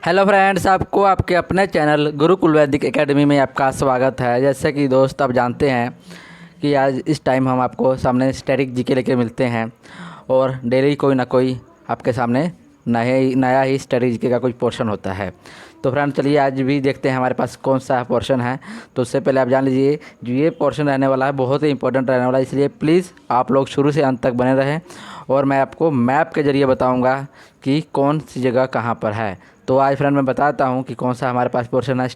Hello friends, आपको आपके अपने चैनल गुरुकुल वैदिक एकेडमी में आपका स्वागत है। जैसे कि दोस्त आप जानते हैं कि आज इस टाइम हम आपको सामने स्टैटिक जीके लेके मिलते हैं और डेली कोई ना कोई आपके सामने नया ही स्टैटिक जीके का कोई पोर्शन होता है। तो फ्रेंड चलिए आज भी देखते हैं हमारे पास कौन सा पोर्शन है। तो उससे पहले आप जान लीजिए जो ये पोर्शन रहने वाला है बहुत ही इंपॉर्टेंट रहने वाला है, इसलिए प्लीज़ आप लोग शुरू से अंत तक बने रहें और मैं आपको मैप के ज़रिए बताऊंगा कि कौन सी जगह कहाँ पर है। तो आज फ्रेंड मैं बताता हूँ कि कौन सा हमारे पास पोर्शन है।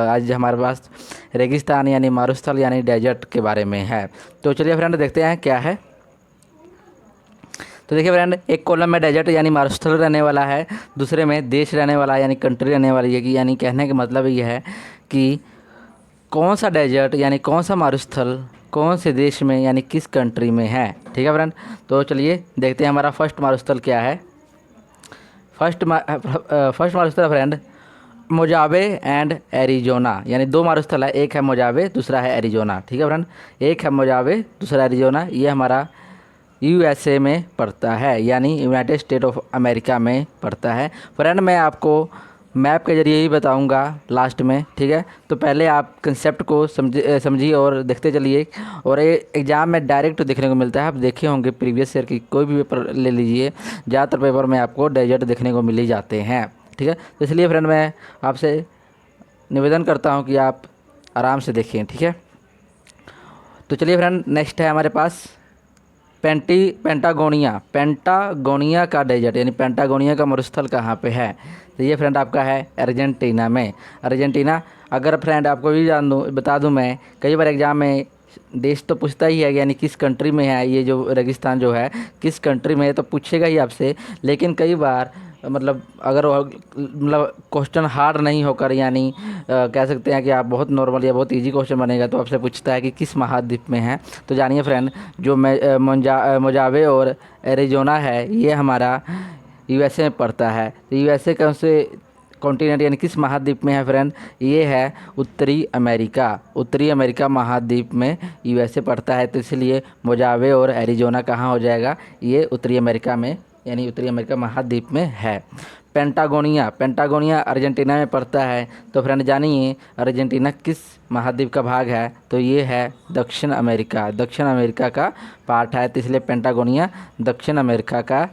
आज हमारे पास रेगिस्तान यानी मारुस्थल यानी डेजर्ट के बारे में है। तो चलिए फ्रेंड देखते हैं क्या है। तो देखिए फ्रेंड, एक कॉलम में डेजर्ट यानी मारुस्थल रहने वाला है, दूसरे में देश रहने वाला है यानी कंट्री रहने वाली है। कि यानी कहने का मतलब ये है कि कौन सा डेजर्ट यानी कौन सा मारुस्थल कौन से देश में यानी किस कंट्री में है। ठीक है फ्रेंड, तो चलिए देखते हैं हमारा फर्स्ट मारुस्थल क्या है। फर्स्ट मारुस्थल फ्रेंड मोजावे एंड एरिजोना, यानी दो मारुस्थल है, एक है मोजावे दूसरा है एरिजोना। ठीक है फ्रेंड, एक है मोजावे दूसरा एरिजोना। ये हमारा यूएसए में पड़ता है यानी यूनाइटेड स्टेट ऑफ अमेरिका में पड़ता है। फ्रेंड मैं आपको मैप के ज़रिए ही बताऊंगा लास्ट में। ठीक है, तो पहले आप कंसेप्ट को समझिए और देखते चलिए। और ये एग्ज़ाम में डायरेक्ट देखने को मिलता है। आप देखे होंगे प्रीवियस ईयर की कोई भी पेपर ले लीजिए, ज़्यादातर पेपर में आपको डेजर्ट देखने को मिल ही जाते हैं। ठीक है, तो इसलिए फ्रेंड मैं आपसे निवेदन करता हूँ कि आप आराम से देखें। ठीक है, तो चलिए फ्रेंड नेक्स्ट है हमारे पास पेंटागोनिया का डेजर्ट यानी पेंटागोनिया का मरुस्थल कहाँ पे है। तो ये फ्रेंड आपका है अर्जेंटीना में। अर्जेंटीना अगर फ्रेंड आपको भी बता दूं मैं, कई बार एग्जाम में देश तो पूछता ही है यानी किस कंट्री में है ये जो रेगिस्तान जो है किस कंट्री में है, तो पूछेगा ही आपसे। लेकिन कई बार मतलब अगर मतलब क्वेश्चन हार्ड नहीं होकर यानी कह सकते हैं कि आप बहुत नॉर्मल या बहुत इजी क्वेश्चन बनेगा तो आपसे पूछता है कि किस महाद्वीप में है। तो जानिए फ्रेंड जो मोजावे और एरिजोना है ये हमारा यूएसए में पड़ता है। तो यूएसए कौन से कॉन्टिनेंट यानी किस महाद्वीप में है फ्रेंड, ये है उत्तरी अमेरिका। उत्तरी अमेरिका महाद्वीप में यूएसए पड़ता है, तो इसलिए मोजावे और एरिजोना कहाँ हो जाएगा, ये उत्तरी अमेरिका में यानी उत्तरी अमेरिका महाद्वीप में है। पेंटागोनिया अर्जेंटीना में पड़ता है। तो फ्रेंड जानिए अर्जेंटीना किस महाद्वीप का भाग है, तो ये है दक्षिण अमेरिका का पार्ट है, तो इसलिए पेंटागोनिया दक्षिण अमेरिका का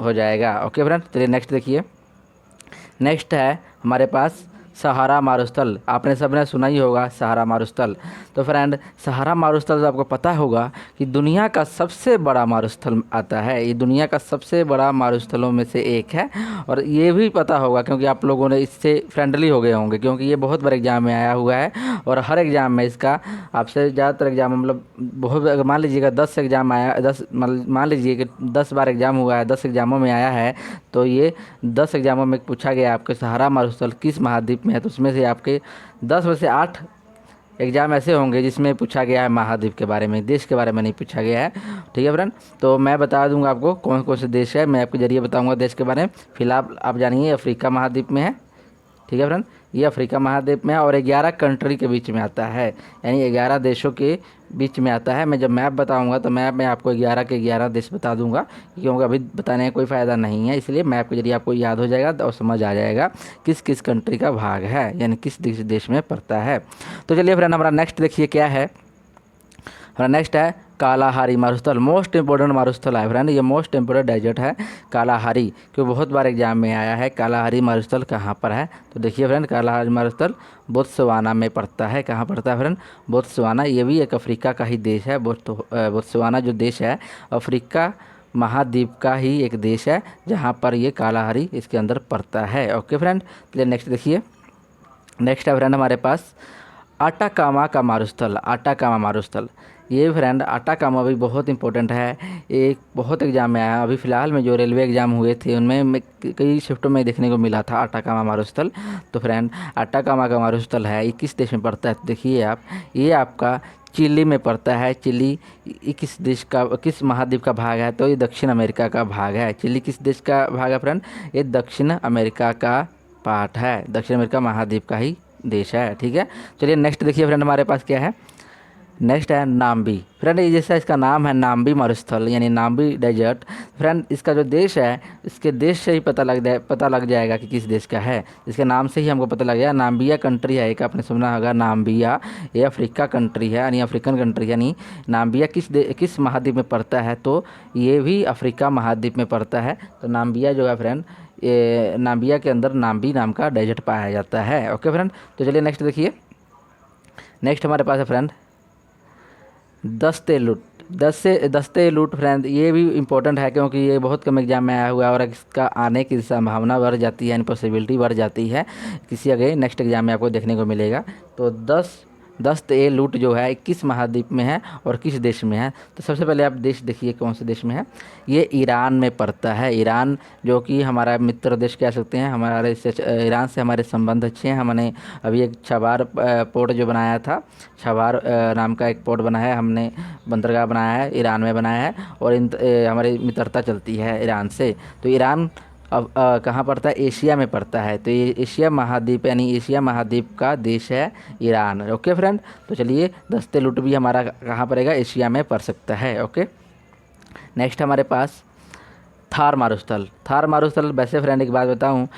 हो जाएगा। ओके फ्रेंड, चलिए नेक्स्ट देखिए। नेक्स्ट है हमारे पास सहारा मारुस्थल। आपने सबने सुना ही होगा सहारा मारुस्थल। तो फ्रेंड सहारा मारुस्थल तो आपको पता होगा कि दुनिया का सबसे बड़ा मारुस्थल आता है। ये दुनिया का सबसे बड़ा मारुस्थलों में से एक है। और ये भी पता होगा क्योंकि आप लोगों ने इससे फ्रेंडली हो गए होंगे क्योंकि ये बहुत बार एग्जाम में आया हुआ है। और हर एग्ज़ाम में इसका आपसे ज़्यादातर एग्जाम मतलब बहुत मान लीजिएगा 10 एग्ज़ाम आया, 10 मान लीजिए कि 10 बार एग्ज़ाम हुआ है, 10 एग्ज़ामों में आया है। तो ये 10 एग्ज़ामों में पूछा गया आपके सहारा मारुस्थल किस महाद्वीप में है। तो उसमें से आपके 10 में से 8 एग्ज़ाम ऐसे होंगे जिसमें पूछा गया है महाद्वीप के बारे में, देश के बारे में नहीं पूछा गया है। ठीक है फ्रेंड, तो मैं बता दूंगा आपको कौन कौन से देश है, मैं आपके जरिए बताऊंगा देश के बारे में। फिलहाल आप जानिए अफ्रीका महाद्वीप में है। ठीक है फ्रेंड, ये अफ्रीका महाद्वीप में है और 11 कंट्री के बीच में आता है यानी 11 देशों के बीच में आता है। मैं जब मैप बताऊंगा तो मैप में आपको 11 के 11 देश बता दूंगा क्योंकि अभी बताने का कोई फ़ायदा नहीं है, इसलिए मैप के जरिए आपको याद हो जाएगा और समझ आ जाएगा किस किस कंट्री का भाग है यानी किस देश में पड़ता है। तो चलिए फ्रेंड हमारा नेक्स्ट देखिए क्या है। हमारा नेक्स्ट है कालाहारी मारुस्थल। मोस्ट इंपॉर्टेंट मारुस्थल है फ्रेंड, ये मोस्ट इंपॉर्टेंट डेजर्ट है कालाहारी, क्योंकि बहुत बार एग्जाम में आया है। कालाहारी मारुस्थल कहाँ पर है, तो देखिए फ्रेंड कालाहारी मारुस्थल बोत्सवाना में पड़ता है। कहाँ पड़ता है फ्रेंड, बोत्सवाना। ये भी एक अफ्रीका का ही देश है। बोत्सवाना जो देश है अफ्रीका महाद्वीप का ही एक देश है जहाँ पर ये कालाहारी इसके अंदर पड़ता है। ओके फ्रेंड, चलिए नेक्स्ट देखिए। नेक्स्ट है फ्रेंड हमारे पास आटाकामा का मारुस्थल। ये फ्रेंड आटाकामा भी बहुत इंपॉर्टेंट है, एक बहुत एग्जाम में आया। अभी फ़िलहाल में जो रेलवे एग्ज़ाम हुए थे उनमें कई शिफ्टों में देखने को मिला था आटाकामा मारुस्थल। तो फ्रेंड आटाकामा का मारुस्थल है, ये किस देश में पड़ता है, तो देखिए आप ये आपका चिली में पड़ता है। चिली किस देश का किस महाद्वीप का भाग है, तो ये दक्षिण अमेरिका का भाग है। चिली किस देश का भाग है फ्रेंड, ये दक्षिण अमेरिका का पार्ट है, दक्षिण अमेरिका महाद्वीप का ही देश है। ठीक है, चलिए नेक्स्ट देखिए फ्रेंड हमारे पास क्या है। नेक्स्ट है नाम्बी। फ्रेंड ये जैसा इसका नाम है नाम्बी मरुस्थल यानी नाम्बी डेजर्ट। फ्रेंड इसका जो देश है, इसके देश से ही पता लग जाएगा कि किस देश का है। इसके नाम से ही हमको पता लग जाएगा। नाम्बिया कंट्री है एक, आपने सुना होगा नाम्बिया। ये अफ्रीका कंट्री है यानी अफ्रीकन कंट्री। यानी नाम्बिया किस महाद्वीप में पड़ता है, तो ये भी अफ्रीका महाद्वीप में पड़ता है। तो नाम्बिया जो है फ्रेंड, ये नाम्बिया के अंदर नाम्बी नाम का डेजर्ट पाया जाता है। ओके फ्रेंड, तो चलिए नेक्स्ट देखिए। नेक्स्ट हमारे पास है फ्रेंड दस्ते लूट। दस्ते लूट फ्रेंड, ये भी इम्पोर्टेंट है क्योंकि ये बहुत कम एग्जाम में आया हुआ है और इसका आने की संभावना बढ़ जाती है यानी पॉसिबिलिटी बढ़ जाती है, किसी अगले नेक्स्ट एग्जाम में आपको देखने को मिलेगा। तो दस्त ए लूट जो है किस महाद्वीप में है और किस देश में है। तो सबसे पहले आप देश देखिए कौन से देश में है। ये ईरान में पड़ता है। ईरान जो कि हमारा मित्र देश कह सकते हैं। हमारे ईरान से हमारे संबंध अच्छे हैं। हमने अभी एक छबार पोर्ट जो बनाया था, छबार नाम का एक पोर्ट बनाया है हमने, बंदरगाह बनाया है, ईरान में बनाया है और हमारी मित्रता चलती है ईरान से। तो ईरान अब कहाँ पड़ता है, एशिया में पड़ता है। तो ये एशिया महाद्वीप यानी एशिया महाद्वीप का देश है ईरान। ओके फ्रेंड, तो चलिए दस्ते लुट भी हमारा कहाँ पड़ेगा, एशिया में पड़ सकता है। ओके, नेक्स्ट हमारे पास थार मारुस्थल। थार मारुस्थल वैसे फ्रेंड एक बात बताऊँ,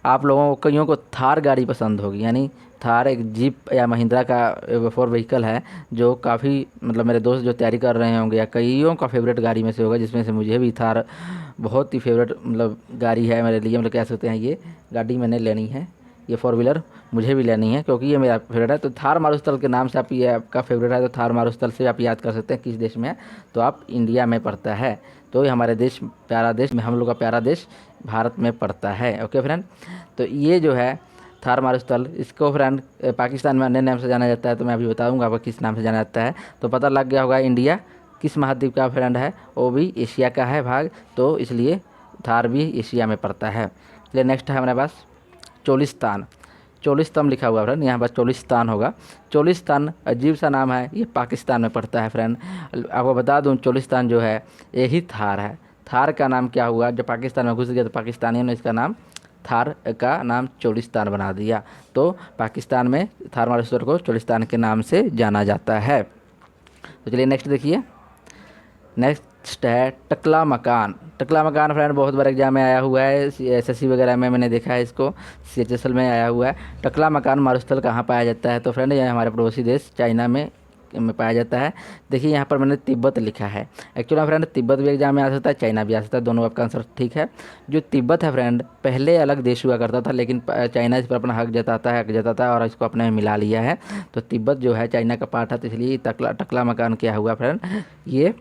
आप लोगों को कईयों को थार गाड़ी पसंद होगी। यानी थार एक जीप या महिंद्रा का 4 व्हीकल है जो काफ़ी मतलब मेरे दोस्त जो तैयारी कर रहे होंगे या कईयों का फेवरेट गाड़ी में से होगा, जिसमें से मुझे भी थार बहुत ही फेवरेट मतलब गाड़ी है मेरे लिए। मतलब कह सकते हैं ये गाड़ी मैंने लेनी है, ये 4 व्हीलर मुझे भी लेनी है क्योंकि ये मेरा फेवरेट है। तो थार मारुस्थल के नाम से आप, ये आपका फेवरेट है तो थार मारुस्थल से आप याद कर सकते हैं किस देश में है, तो आप इंडिया में पड़ता है। तो ये हमारे देश, प्यारा देश में, हम लोग का प्यारा देश भारत में पड़ता है। ओके फ्रेंड, तो ये जो है थार मारुस्थल, इसको फ्रेंड पाकिस्तान में अन्य नाम से जाना जाता है। तो मैं अभी बताऊंगा आपको किस नाम से जाना जाता है। तो पता लग गया होगा इंडिया किस महाद्वीप का फ्रेंड है, वो भी एशिया का है भाग, तो इसलिए थार भी एशिया में पड़ता है। चलिए नेक्स्ट है हमारे पास चोलिस्तान। चोलिस्तान लिखा हुआ है फ्रेंड, यहाँ पर चोलिस्तान होगा। चोलिस्तान अजीब सा नाम है, ये पाकिस्तान में पड़ता है फ्रेंड। आपको बता दूँ चोलिस्तान जो है यही थार है। थार का नाम क्या हुआ, जब पाकिस्तान में घुस गया तो पाकिस्तानियों ने इसका नाम, थार का नाम चोलिस्तान बना दिया। तो पाकिस्तान में थार मारुस्थल को चोलिस्तान के नाम से जाना जाता है। तो चलिए नेक्स्ट देखिए। नेक्स्ट है टकला मकान। टकला मकान फ्रेंड बहुत बार एग्जाम में आया हुआ है, एसएससी वगैरह में मैंने देखा है इसको, सीएचएसएल में आया हुआ है। टकला मकान मारुस्थल कहाँ पाया जाता है, तो फ्रेंड ये हमारे पड़ोसी देश चाइना में पाया जाता है। देखिए यहाँ पर मैंने तिब्बत लिखा है। एक्चुअली फ्रेंड तिब्बत भी एग्जाम में आ सकता है, चाइना भी आ सकता है, दोनों आपका आंसर ठीक है। जो तिब्बत है फ्रेंड पहले अलग देश हुआ करता था, लेकिन चाइना इस पर अपना हक जताता है और इसको अपने में मिला लिया है। तो तिब्बत जो है चाइना का पार्ट है, तो इसलिए टकला मकान क्या हुआ फ्रेंड, ये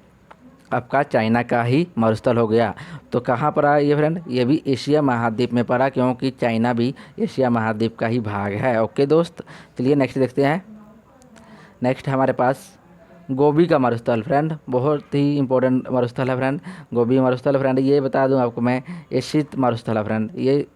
आपका चाइना का ही मारुस्थल हो गया। तो कहाँ पर आया ये फ्रेंड, ये भी एशिया महाद्वीप में पड़ा क्योंकि चाइना भी एशिया महाद्वीप का ही भाग है। ओके दोस्त, चलिए नेक्स्ट देखते हैं। नेक्स्ट हमारे पास गोबी का मारुस्थल। फ्रेंड बहुत ही इंपॉर्टेंट मारुस्थल है फ्रेंड, गोबी मारुस्थल। फ्रेंड ये बता दूं आपको मैं, ये शीत मारुस्थल है फ्रेंड। ये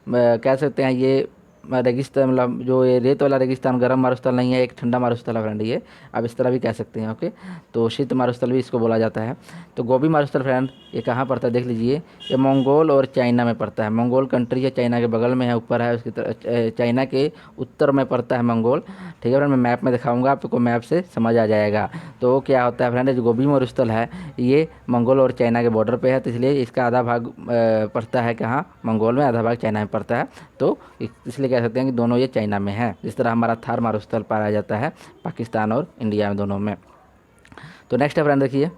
कह सकते हैं ये रेगिस्तान, मतलब जो ये रेत वाला रेगिस्तान, गर्म मारुस्थल नहीं है, एक ठंडा मारुस्थल है फ्रेंड ये, आप इस तरह भी कह सकते हैं। ओके, तो शीत मारुस्थल भी इसको बोला जाता है। तो गोबी मारुस्थल फ्रेंड ये कहाँ पड़ता है देख लीजिए, ये मंगोल और चाइना में पड़ता है। मंगोल कंट्री है, चाइना के बगल में है, ऊपर है उसकी चाइना के उत्तर में पड़ता है मंगोल। ठीक है फ्रेंड, मैं मैप में दिखाऊंगा आपको, मैप से समझ आ जाएगा। तो क्या होता है फ्रेंड, जो गोबी मारुस्थल है ये मंगोल और चाइना के बॉर्डर पे है, तो इसलिए इसका आधा भाग पड़ता है कहाँ, मंगोल में, आधा भाग चाइना में पड़ता है। तो इसलिए कह सकते हैं कि दोनों ये चाइना में है। जिस तरह हमारा थार मारुस्थल पाया जाता है पाकिस्तान और इंडिया में, दोनों में। तो नेक्स्ट है फ्रेंड देखिए,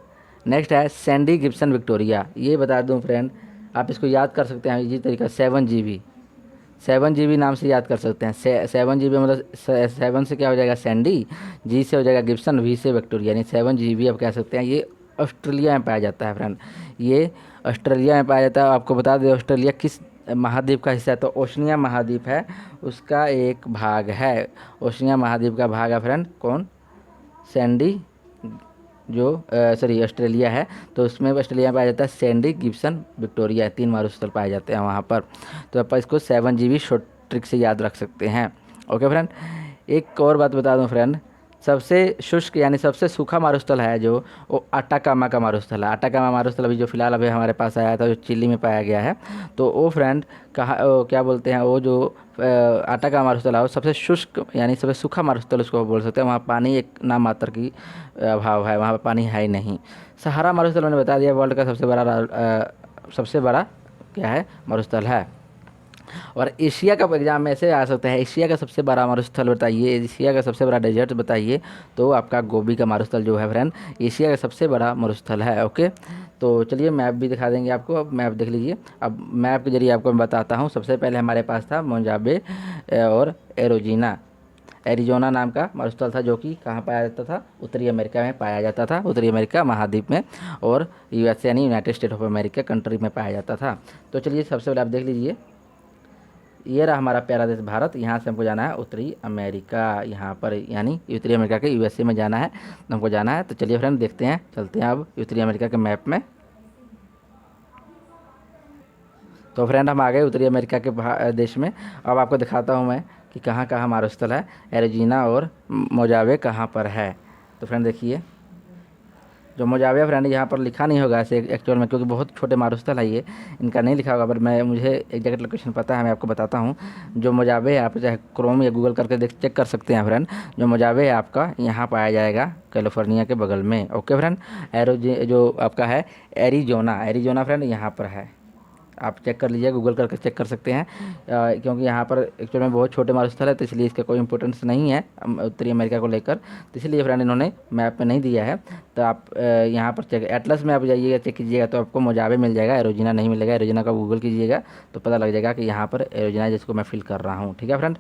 नेक्स्ट है सैंडी गिब्सन विक्टोरिया। ये बता दूं फ्रेंड, आप इसको याद कर सकते हैं इसी तरीका, 7GB नाम से याद कर सकते हैं। 7GB मतलब 7 से क्या हो जाएगा सैंडी, जी से हो जाएगा गिब्सन, वी से विक्टोरिया, यानी 7GB आप कह सकते हैं। ये ऑस्ट्रेलिया में पाया जाता है फ्रेंड, ये ऑस्ट्रेलिया में पाया जाता है। आपको बता दें ऑस्ट्रेलिया किस महाद्वीप का हिस्सा है, तो ओशनिया महाद्वीप है, उसका एक भाग है। ओशनिया महाद्वीप का भाग है फ्रेंड कौन, सैंडी, जो सॉरी ऑस्ट्रेलिया है। तो उसमें ऑस्ट्रेलिया में पाया जाता है सैंडी गिब्सन विक्टोरिया, 3 मारुस्थल पाए जाते हैं वहाँ पर। तो आप इसको 7GB शॉर्ट ट्रिक से याद रख सकते हैं। ओके फ्रेंड, एक और बात बता दूं फ्रेंड, सबसे शुष्क यानी सबसे सूखा मारुस्थल है जो वो अटाकामा का मारुस्थल है। अटाकामा मारुस्थल अभी जो फिलहाल अभी हमारे पास आया था, जो चिली में पाया गया है। तो वो फ्रेंड कहाँ, क्या बोलते हैं, वो जो अटाकामा मारुस्थल है वो सबसे शुष्क यानी सबसे सूखा मारुस्थल उसको बोल सकते हैं। वहाँ पानी एक नाम मात्र की अभाव है, वहाँ पर पानी है ही नहीं। सहारा मारुस्थल मैंने बता दिया वर्ल्ड का सबसे बड़ा क्या है, मारुस्थल है। और एशिया का एग्जाम में ऐसे आ सकता है, एशिया का सबसे बड़ा मारुस्थल बताइए, एशिया का सबसे बड़ा डेजर्ट बताइए, तो आपका गोबी का मारुस्थल जो है फ्रेंड एशिया का सबसे बड़ा मारुस्थल है। ओके, तो चलिए मैप भी दिखा देंगे आपको। अब मैप देख लीजिए। अब मैप के जरिए आपको मैं बताता हूँ। सबसे पहले हमारे पास था मोजाम्बिक और एरोजीना, एरिजोना नाम का मारुस्थल था, जो कि कहाँ पाया जाता था, उत्तरी अमेरिका में पाया जाता था, उत्तरी अमेरिका महाद्वीप में, और यूएसए यानी United state of America country में पाया जाता था। तो चलिए सबसे पहले आप देख लीजिए, ये रहा हमारा प्यारा देश भारत। यहाँ से हमको जाना है उत्तरी अमेरिका, यहाँ पर यानी उत्तरी अमेरिका के यूएसए में जाना है, तो हमको जाना है। तो चलिए फ्रेंड देखते हैं, चलते हैं अब उत्तरी अमेरिका के मैप में। तो फ्रेंड हम आ गए उत्तरी अमेरिका के देश में। अब आपको दिखाता हूँ मैं कि कहाँ कहाँ मारुस्थल है, एरिज़ोना और मोजावे कहाँ पर है। तो फ्रेंड देखिए, जो मोजावे फ्रेंड यहाँ पर लिखा नहीं होगा ऐसे एक्चुअल में, क्योंकि बहुत छोटे मारुस्थल है ये, इनका नहीं लिखा होगा, पर मुझे एग्जैक्ट लोकेशन पता है, मैं आपको बताता हूँ। जो मोजावे है, आप चाहे क्रोम या गूगल करके चेक कर सकते हैं फ्रेंड। जो मोजावे है आपका यहाँ पाया जाएगा कैलिफोर्निया के बगल में। ओके फ्रेंड, जो आपका है एरिजोना, एरिजोना फ्रेंड यहाँ पर है, आप चेक कर लीजिए, गूगल करके चेक कर सकते हैं। क्योंकि यहाँ पर एक्चुअल में बहुत छोटे मारुस्थल है, तो इसलिए इसका कोई इंपॉर्टेंस नहीं है उत्तरी अमेरिका को लेकर, तो इसलिए फ्रेंड इन्होंने मैप में नहीं दिया है। तो आप यहाँ पर चेक एटलस में आप जाइएगा, चेक कीजिएगा, तो आपको मोजावे मिल जाएगा, एरोजिना नहीं मिलेगा। एरोजिना का गूगल कीजिएगा तो पता लग जाएगा कि यहाँ पर एरोजिना जिसको मैं फिल कर रहा हूँ। ठीक है फ्रेंड,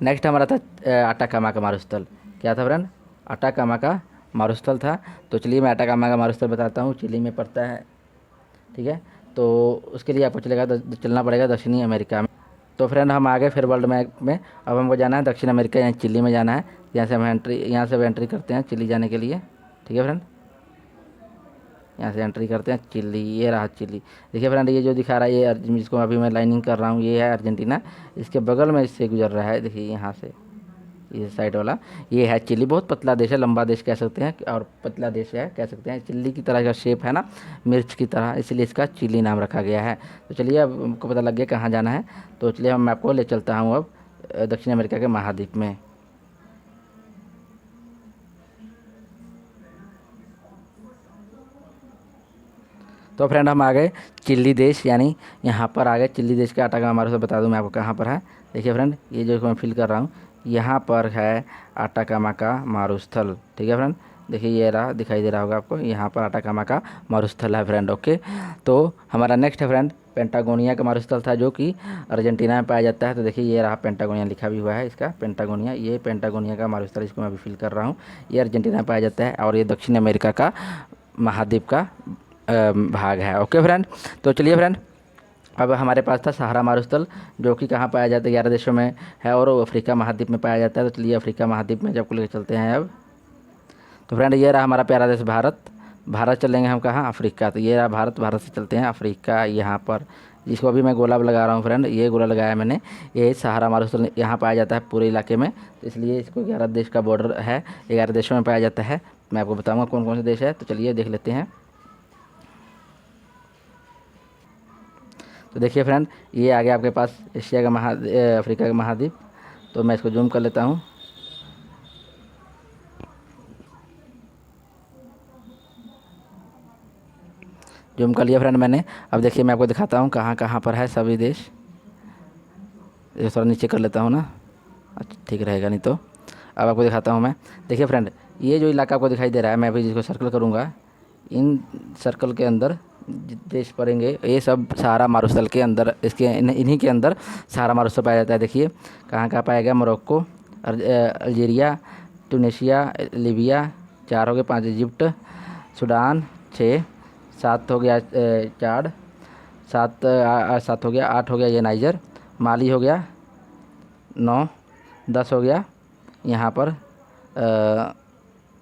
नेक्स्ट हमारा था अटाकामा का मारुस्थल। क्या था फ्रेंड, अटाकामा का मारुस्थल था। तो चलिए मैं अटाकामा का मारुस्थल बताता हूँ, चिली में पड़ता है। ठीक है, तो उसके लिए आपको चलना पड़ेगा दक्षिणी अमेरिका में। तो फ्रेंड हम आ गए फिर वर्ल्ड मैप में। अब हमको जाना है दक्षिण अमेरिका यानी चिली में जाना है। यहाँ से हम एंट्री करते हैं चिली जाने के लिए। ठीक है फ्रेंड, यहाँ से एंट्री करते हैं चिली, ये रहा चिली। देखिए फ्रेंड, ये जो दिखा रहा है, ये जिसको अभी मैं लाइनिंग कर रहा हूँ, ये है अर्जेंटीना। इसके बगल में इससे गुजर रहा है, देखिए यहाँ से ये साइड वाला, ये है चिली। बहुत पतला देश है, लंबा देश कह सकते हैं, और पतला देश है कह सकते हैं। चिल्ली की तरह का शेप है ना, मिर्च की तरह, इसलिए इसका चिली नाम रखा गया है। तो चलिए अब हमको पता लग गया कहाँ जाना है। तो चलिए मैं आपको ले चलता हूँ अब दक्षिण अमेरिका के महाद्वीप में। तो फ्रेंड हम आ गए चिल्ली देश, यानी यहाँ पर आ गए चिल्ली देश का अटाकामा मारुस्थल। बता दूँ मैं आपको कहाँ पर है। देखिए फ्रेंड, ये जो मैं फिल कर रहा हूँ, यहाँ पर है अटाकामा का मारुस्थल। ठीक है फ्रेंड, देखिए ये रहा, दिखाई दे रहा होगा आपको, यहाँ पर अटाकामा का मारुस्थल है फ्रेंड। ओके, तो हमारा नेक्स्ट है फ्रेंड पेंटागोनिया का मारुस्थल था, जो कि अर्जेंटीना में पाया जाता है। तो देखिए ये रहा पेंटागोनिया, लिखा भी हुआ है इसका पेंटागोनिया, ये पेंटागोनिया का मारुस्थल, इसको मैं अभी फिल कर रहा हूँ। ये अर्जेंटीना में पाया जाता है, और ये दक्षिण अमेरिका का महाद्वीप का भाग है। ओके फ्रेंड, तो चलिए फ्रेंड अब हमारे पास था सहारा मारुस्थल, जो कि कहाँ पाया जाता है, 11 देशों में है, और अफ्रीका महाद्वीप में पाया जाता है। तो चलिए अफ्रीका महाद्वीप में जब को लेकर चलते हैं अब। तो फ्रेंड ये रहा हमारा प्यारा देश भारत। भारत चलेंगे हम कहाँ, अफ्रीका। तो ये रहा भारत, भारत से चलते हैं अफ्रीका, यहाँ पर जिसको अभी मैं गोला लगा रहा हूँ फ्रेंड, ये गोला लगाया मैंने, ये सहारा मारुस्थल यहाँ पाया जाता है पूरे इलाके में। तो इसलिए इसको 11 देश का बॉर्डर है, 11 देशों में पाया जाता है। मैं आपको बताऊँगा कौन कौन से देश है, तो चलिए देख लेते हैं। तो देखिए फ्रेंड, ये आ गया आपके पास एशिया का अफ्रीका का महाद्वीप। तो मैं इसको जूम कर लेता हूँ। जूम कर लिया फ्रेंड मैंने। अब देखिए मैं आपको दिखाता हूँ कहाँ कहाँ पर है सभी देश। ये थोड़ा नीचे कर लेता हूँ ना, अच्छा ठीक रहेगा, नहीं तो अब आपको दिखाता हूँ मैं। देखिए फ्रेंड, ये जो इलाका आपको दिखाई दे रहा है, मैं अभी जिसको सर्कल करूँगा, इन सर्कल के अंदर देश पड़ेंगे, ये सब सहारा मारुस्थल के अंदर, इसके इन्हीं के अंदर सहारा मारुस्थल पाया जाता है। देखिए कहाँ कहाँ पाया गया, मोरक्को, अल्जीरिया, ट्यूनीशिया, लीबिया, 4 हो गए, 5 इजिप्ट, सूडान, 6, 7 हो गया, चाड, 7 हो गया, 8 हो गया ये नाइजर, माली हो गया, 9, 10 हो गया यहाँ पर,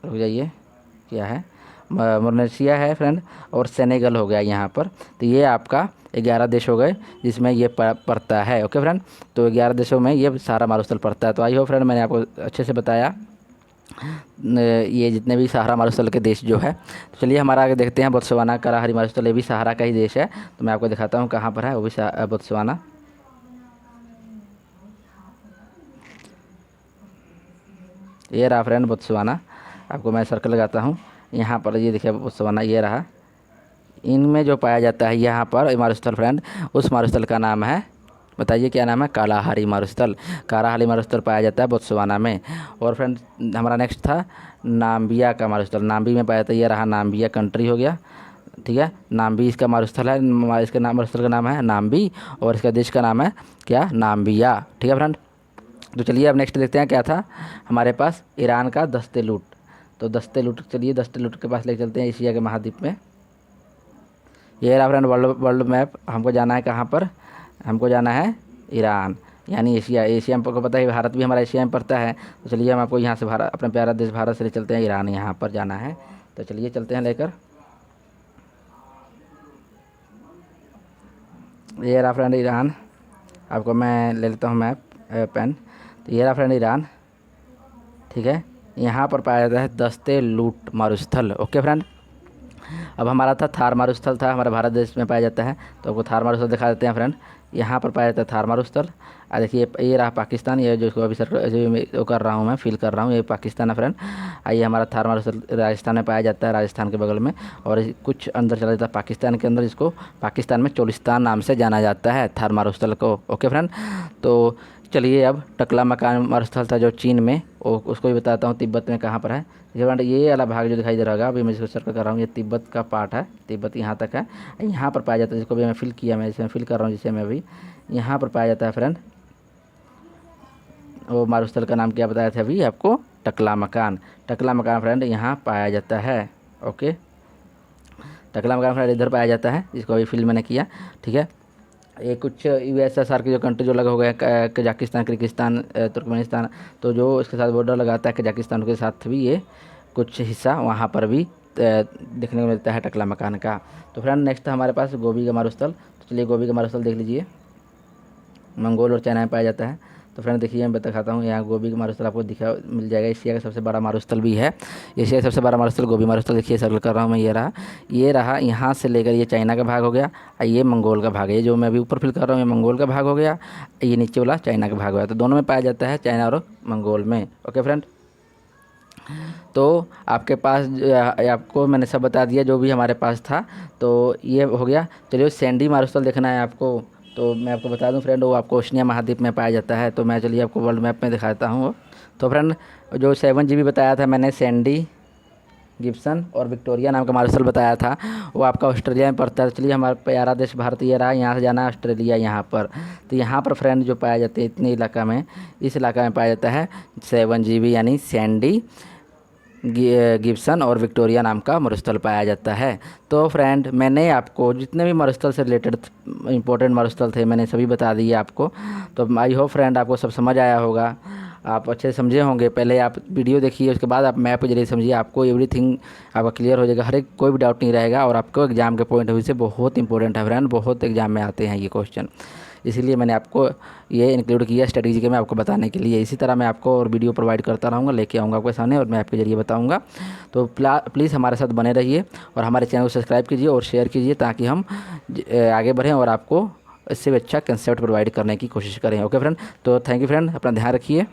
रुक जाइए क्या है, मोरनेशिया है फ्रेंड, और सेनेगल हो गया यहाँ पर। तो ये आपका 11 देश हो गए जिसमें ये पड़ता है। ओके फ्रेंड, तो 11 देशों में ये सारा मारुस्थल पड़ता है। तो आई होप फ्रेंड मैंने आपको अच्छे से बताया। ये जितने भी सहारा मारुस्थल के देश जो है। तो चलिए हमारा आगे देखते हैं बोत्सवाना कालाहारी मारुस्थल, ये भी सहारा का ही देश है। तो मैं आपको दिखाता हूँ कहाँ पर है, वो भी बोत्सवाना। ये रहा फ्रेंड बोत्सवाना, आपको मैं सर्कल लगाता हूँ यहाँ पर, ये देखिए बोत्सवाना ये रहा। इनमें जो पाया जाता है यहाँ पर मारुस्थल फ्रेंड, उस मारुस्थल का नाम है, बताइए क्या नाम है, कालाहारी मारुस्थल। कालाहारी मारुस्थल पाया जाता है बोत्सवाना में। और फ्रेंड हमारा नेक्स्ट था नाम्बिया का मारुस्थल, नाम्बी में पाया जाता है, ये रहा नाम्बिया कंट्री हो गया, ठीक है। नाम्बी इसका मारुस्थल है, इसका नाम मारुस्थल का नाम है नाम्बी, और इसका देश का नाम है क्या, नाम्बिया, ठीक है फ्रेंड। तो चलिए अब नेक्स्ट देखते हैं क्या था हमारे पास, ईरान का दस्ते लूट। तो दस्ते लूट, चलिए दस्ते लूट के पास ले चलते हैं, एशिया के महाद्वीप में। ये रहा फ्रेंड वर्ल्ड मैप, हमको जाना है कहाँ पर, हमको जाना है ईरान, यानी एशिया। एशिया में आपको पता है भारत भी हमारा एशिया में पड़ता है। तो चलिए हम आपको यहाँ से भारत, अपना प्यारा देश भारत से ले चलते हैं ईरान, यहाँ पर जाना है। तो चलिए चलते हैं लेकर। ये रहा फ्रेंड ईरान, आपको मैं ले लेता हूँ मैप पेन। तो ये रहा फ्रेंड ईरान, ठीक है। यहाँ पर पाया जाता है दस्ते लूट मारुस्थल, ओके फ्रेंड। अब हमारा था थार मारुस्थल, था हमारे भारत देश में पाया जाता है। तो आपको थार मारुस्थल दिखा देते हैं फ्रेंड, यहाँ पर पाया जाता है थार मारुस्थल। देखिए ये रहा पाकिस्तान, ये जो अभी जो कर रहा हूँ मैं, फील कर रहा हूँ, ये पाकिस्तान है फ्रेंड। आइए हमारा थार मारुस्थल राजस्थान में पाया जाता है, राजस्थान के बगल में। और कुछ अंदर चला जाता है पाकिस्तान के अंदर, जिसको पाकिस्तान में चोलिस्तान नाम से जाना जाता है थार मारुस्थल को, ओके फ्रेंड। तो चलिए अब टकला मकान मारुस्थल था जो चीन में, उसको भी बताता हूँ तिब्बत में कहाँ पर है। ये वाला भाग जो दिखाई दे रहा होगा, अभी मैं इसको सर्कल कर रहा हूँ, ये तिब्बत का पार्ट है, तिब्बत यहाँ तक है। यहाँ पर पाया जाता है, जिसको भी मैं फिल किया, मैं जिसमें फिल कर रहा हूँ, जिसे मैं अभी यहाँ पर पाया जाता है फ्रेंड। वो मारुस्थल का नाम क्या बताया था अभी आपको, टकला मकान। टकला मकान फ्रेंड यहाँ पाया जाता है, ओके। टकला मकान फ्रेंड इधर पाया जाता है, जिसको अभी फिल मैंने किया, ठीक है। ये कुछ यूएसएसआर के जो कंट्री जो लगा हो गया, कजाकिस्तान, किर्गिस्तान, तुर्कमेनिस्तान, तो जो इसके साथ बॉर्डर लगाता है कजाकिस्तान के साथ भी, ये कुछ हिस्सा वहाँ पर भी देखने को मिलता है टकला मकान का। तो फ्रेंड नेक्स्ट हमारे पास गोबी का मारुस्थल। तो चलिए गोबी का मारुस्थल देख लीजिए, मंगोल और चाइना में पाया जाता है। तो फ्रेंड देखिए मैं दिखाता हूँ, यहाँ गोबी का मारुस्थल आपको दिखा मिल जाएगा, एशिया का सबसे बड़ा मारुस्थल भी है। एशिया का सबसे बड़ा मारुस्थल गोबी मारुस्थल, देखिए सर्कल कर रहा हूँ मैं, ये रहा यहाँ से लेकर, ये चाइना का भाग हो गया, ये मंगोल का भाग है, ये जो मैं अभी ऊपर फिल कर रहा हूँ ये मंगोल का भाग हो गया, ये नीचे वाला चाइना का भाग हो गया। तो दोनों में पाया जाता है, चाइना और मंगोल में, ओके फ्रेंड। तो आपके पास आपको मैंने सब बता दिया जो भी हमारे पास था, तो ये हो गया। चलिए सैंडी मारुस्थल देखना है आपको, तो मैं आपको बता दूं फ्रेंड, वो आपको ओशनिया महाद्वीप में पाया जाता है। तो मैं चलिए आपको वर्ल्ड मैप में दिखाता हूँ। तो फ्रेंड जो 7 GB बताया था मैंने, सैंडी, गिब्सन और विक्टोरिया नाम का मारुस्थल बताया था, वो आपका ऑस्ट्रेलिया में पड़ता है। चलिए हमारा प्यारा देश भारत ये रहा, यहाँ से जाना है ऑस्ट्रेलिया यहाँ पर। तो यहाँ पर फ्रेंड जो पाया जाते हैं इतने इलाका में, इस इलाका में पाया जाता है 7 GB यानी सैंडी, गिब्सन और विक्टोरिया नाम का मारुस्थल पाया जाता है। तो फ्रेंड मैंने आपको जितने भी मारुस्थल से रिलेटेड इंपॉर्टेंट मारुस्थल थे मैंने सभी बता दिए आपको। तो आई होप फ्रेंड आपको सब समझ आया होगा, आप अच्छे से समझे होंगे। पहले आप वीडियो देखिए, उसके बाद आप मैप के जरिए समझिए, आपको एवरीथिंग आपका क्लियर हो जाएगा, हर एक कोई भी डाउट नहीं रहेगा। और आपको एग्जाम के पॉइंट ऑफ व्यू से बहुत इंपॉर्टेंट है फ्रेंड, बहुत एग्जाम में आते हैं ये क्वेश्चन, इसीलिए मैंने आपको ये इंक्लूड किया स्ट्रेटेजी के में आपको बताने के लिए। इसी तरह मैं आपको और वीडियो प्रोवाइड करता रहूँगा, लेके आऊँगा आपके सामने और मैं आपके जरिए बताऊँगा। तो प्लीज़ हमारे साथ बने रहिए और हमारे चैनल को सब्सक्राइब कीजिए और शेयर कीजिए, ताकि हम आगे बढ़ें और आपको इससे भी अच्छा कंसेप्ट प्रोवाइड करने की कोशिश करें, ओके फ्रेंड। तो थैंक यू फ्रेंड, अपना ध्यान रखिए।